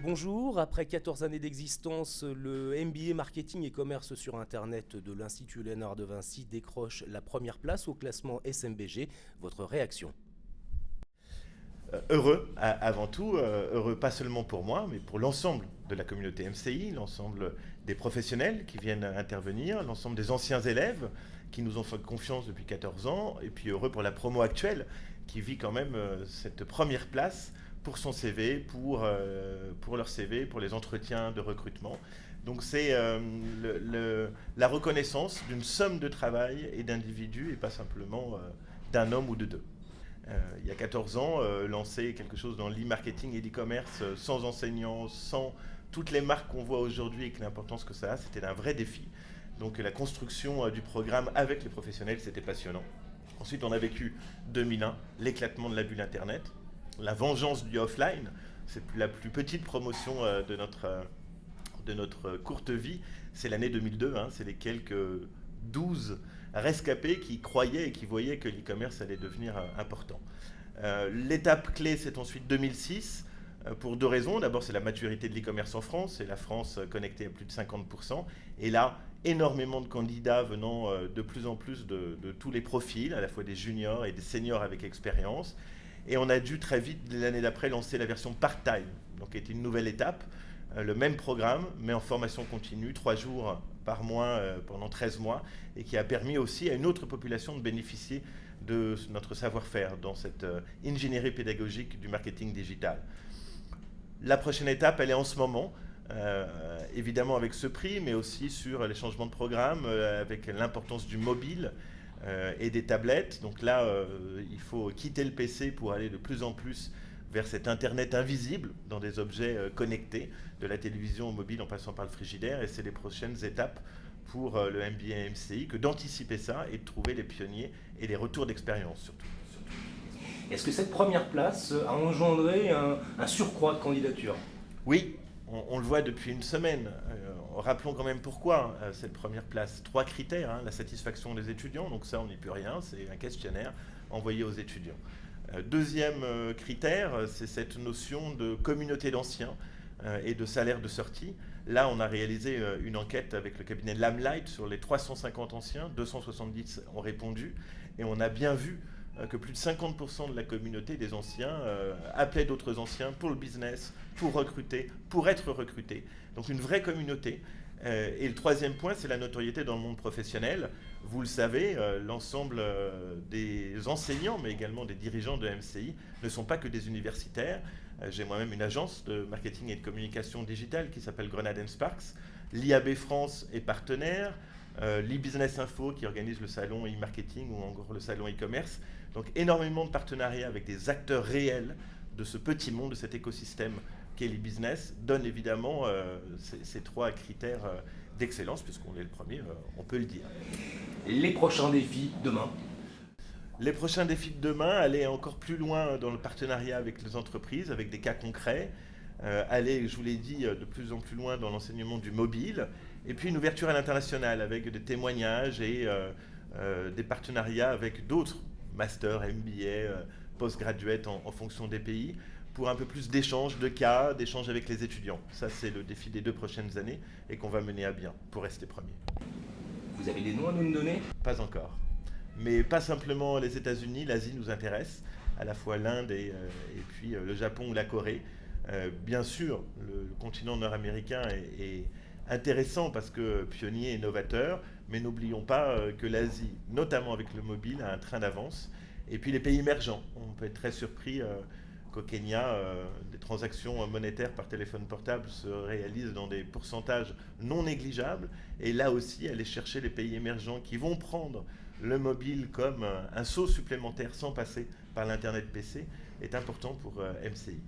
bonjour. Après 14 années d'existence, le MBA Marketing et Commerce sur Internet de l'Institut Léonard de Vinci décroche la première place au classement SMBG. Votre réaction? Heureux, avant tout, heureux pas seulement pour moi, mais pour l'ensemble de la communauté MCI, l'ensemble des professionnels qui viennent intervenir, l'ensemble des anciens élèves qui nous ont fait confiance depuis 14 ans, et puis heureux pour la promo actuelle qui vit quand même cette première place pour son CV, pour leur CV, pour les entretiens de recrutement. Donc c'est la reconnaissance d'une somme de travail et d'individus et pas simplement d'un homme ou de deux. Il y a 14 ans, lancer quelque chose dans l'e-marketing et l'e-commerce sans enseignants, sans toutes les marques qu'on voit aujourd'hui et l'importance que ça a, c'était un vrai défi. Donc la construction du programme avec les professionnels, c'était passionnant. Ensuite, on a vécu 2001, l'éclatement de la bulle Internet, la vengeance du offline, c'est la plus petite promotion de notre courte vie, c'est l'année 2002, hein, c'est les quelques 12 rescapés qui croyaient et qui voyaient que l'e-commerce allait devenir important. L'étape clé, c'est ensuite 2006, pour deux raisons. D'abord, c'est la maturité de l'e-commerce en France, et la France connectée à plus de 50%. Et là, énormément de candidats venant de plus en plus de tous les profils, à la fois des juniors et des seniors avec expérience. Et on a dû très vite, l'année d'après, lancer la version part-time, donc qui était une nouvelle étape. Le même programme, mais en formation continue, 3 jours par mois pendant 13 mois, et qui a permis aussi à une autre population de bénéficier de notre savoir-faire dans cette ingénierie pédagogique du marketing digital. La prochaine étape, elle est en ce moment, évidemment avec ce prix, mais aussi sur les changements de programme, avec l'importance du mobile et des tablettes. Donc là, il faut quitter le PC pour aller de plus en plus vers cet Internet invisible dans des objets connectés, de la télévision au mobile en passant par le frigidaire. Et c'est les prochaines étapes pour le MBA MCI que d'anticiper ça et de trouver les pionniers et les retours d'expérience surtout. Est-ce que cette première place a engendré un surcroît de candidatures? Oui, on le voit depuis une semaine. Rappelons quand même pourquoi cette première place. 3 critères, hein, la satisfaction des étudiants, donc ça on n'y peut rien, c'est un questionnaire envoyé aux étudiants. Deuxième critère, c'est cette notion de communauté d'anciens et de salaire de sortie. Là, on a réalisé une enquête avec le cabinet Lamlight sur les 350 anciens, 270 ont répondu, et on a bien vu que plus de 50% de la communauté des anciens appelaient d'autres anciens pour le business, pour recruter, pour être recrutés. Donc une vraie communauté. Et le troisième point, c'est la notoriété dans le monde professionnel. Vous le savez, l'ensemble des enseignants, mais également des dirigeants de MCI, ne sont pas que des universitaires. J'ai moi-même une agence de marketing et de communication digitale qui s'appelle Grenade & Sparks. L'IAB France est partenaire. l'e-business info qui organise le salon e-marketing ou encore le salon e-commerce. Donc énormément de partenariats avec des acteurs réels de ce petit monde, de cet écosystème qu'est l'e-business, donne évidemment ces 3 critères d'excellence, puisqu'on est le premier, on peut le dire. Les prochains défis demain? Les prochains défis de demain, aller encore plus loin dans le partenariat avec les entreprises, avec des cas concrets, aller, je vous l'ai dit, de plus en plus loin dans l'enseignement du mobile, et puis une ouverture à l'international avec des témoignages et des partenariats avec d'autres masters, MBA, postgraduate en fonction des pays, pour un peu plus d'échanges de cas, d'échanges avec les étudiants. Ça, c'est le défi des 2 prochaines années et qu'on va mener à bien pour rester premier. Vous avez des noms à nous donner? Pas encore. Mais pas simplement les États-Unis, l'Asie nous intéresse, à la fois l'Inde et puis le Japon ou la Corée. Bien sûr, le continent nord-américain est intéressant parce que pionnier et novateur, mais n'oublions pas que l'Asie, notamment avec le mobile, a un train d'avance. Et puis les pays émergents, on peut être très surpris qu'au Kenya, des transactions monétaires par téléphone portable se réalisent dans des pourcentages non négligeables. Et là aussi, aller chercher les pays émergents qui vont prendre le mobile comme un saut supplémentaire sans passer par l'Internet PC est important pour MCI.